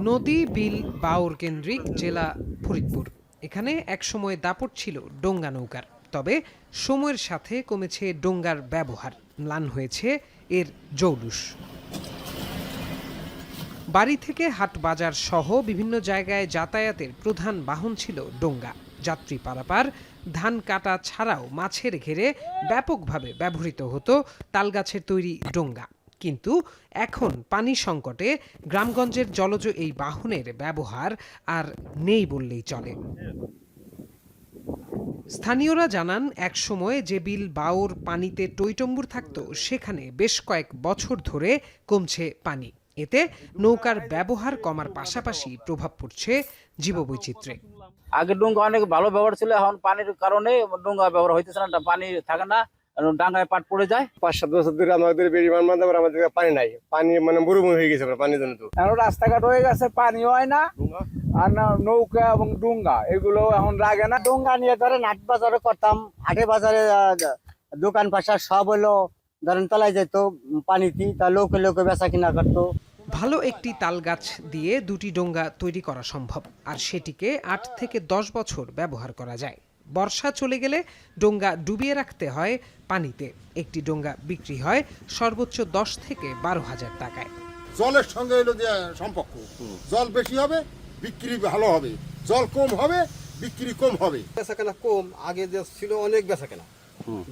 নদী, বিল, বাওর কেন্দ্রিক জেলা ফরিদপুর। এখানে একসময় দাপট ছিল ডোঙ্গা নৌকার। তবে সময়ের সাথে কমেছে ডোঙ্গার ব্যবহার, ম্লান হয়েছে এর জৌলুস। বাড়ি থেকে হাট বাজার সহ বিভিন্ন জায়গায় যাতায়াতের প্রধান বাহন ছিল ডোঙ্গা। যাত্রী পারাপার, ধান কাটা ছাড়াও মাছের ঘেরে ব্যাপকভাবে ব্যবহৃত হতো তালগাছের তৈরি ডোঙ্গা। কিন্তু এখন পানি সংকটে গ্রামগঞ্জের জলজ এই বাহনের ব্যবহার আর নেই বললেই চলে। স্থানীয়রা জানান, একসময় যে বিল বাওর পানিতে টইটম্বুর থাকত, সেখানে বেশ কয়েক বছর ধরে কমছে পানি। এতে নৌকার ব্যবহার কমার পাশাপাশি প্রভাব পড়ছে জীববৈচিত্র্যে। আগে ডোঙ্গা অনেক ভালো ব্যবহার ছিল, এখন পানির কারণে ডোঙ্গা ব্যবহার হইতেছে না, পানি থাকে না, ডাঙ্গায় পাট পড়ে যায়। 5-7 বছর ধরে আমাদের বেড়িবাঁধ বাঁধে আমাদের পানি নাই, পানি মানে মরুভূমি হয়ে গেছে পানির জন্য। তো এখন রাস্তাঘাট হয়ে গেছে, পানি হয় না, আর না নৌকা এবং ডোঙ্গা এগুলো এখন লাগে না। ডোঙ্গা নিয়ে ধরেন হাট বাজারে করতাম, হাটে বাজারে দোকান পাশা সব হলো ধরেন তলায় যেত পানিতে, তা লোকে লোকে বেচা কিনা করতো। ভালো একটি তাল গাছ দিয়ে দুটি ডোঙ্গা তৈরি করা সম্ভব, আর সেটিকে 8 থেকে 10 বছর ব্যবহার করা যায়। বর্ষা চলে গেলে ডোঙ্গা ডুবিয়ে রাখতে হয় পানিতে। একটি ডোঙ্গা বিক্রি হয় সর্বোচ্চ 10 থেকে 12,000 টাকায়। জলের সঙ্গে হলো যে সম্পর্ক, জল বেশি হবে বিক্রি ভালো হবে, জল কম হবে বিক্রি কম হবে। বেচাকেনা কম, আগে যে ছিল অনেক বেচাকেনা,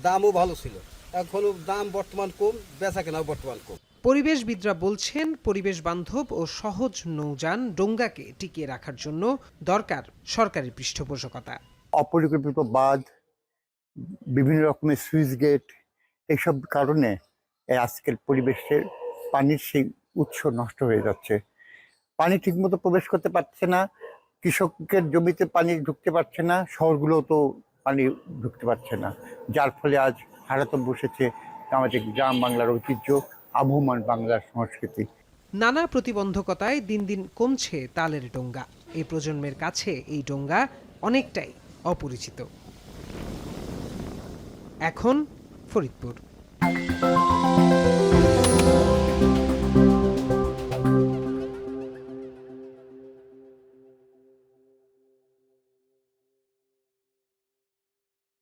দামও ভালো ছিল। এখন দাম বর্তমান কম, বেচাকেনাও বর্তমান কম। পরিবেশবিদরা বলছেন, পরিবেশ বান্ধব ও সহজ নৌযান ডোঙ্গাকে টিকিয়ে রাখার জন্য দরকার সরকারি পৃষ্ঠপোষকতা। অপরিকল্পিত বাঁধ, বিভিন্ন রকমের সুইচ গেট, এইসব কারণে আজকের পরিবেশের পানির সেই উৎস নষ্ট হয়ে যাচ্ছে। পানি ঠিকমতো প্রবেশ করতে পারছে না, কৃষকের জমিতে পানি ঢুকতে পারছে না, শহরগুলো তো পানি ঢুকতে পারছে না, যার ফলে আজ হারাতে বসেছে আমাদের গ্রাম বাংলার ঐতিহ্য, আবহমান বাংলার সংস্কৃতি। নানা প্রতিবন্ধকতায় দিন দিন কমছে তালের ডোঙ্গা। এই প্রজন্মের কাছে এই ডোঙ্গা অনেকটাই অপরিচিত। এখন ফরিদপুর।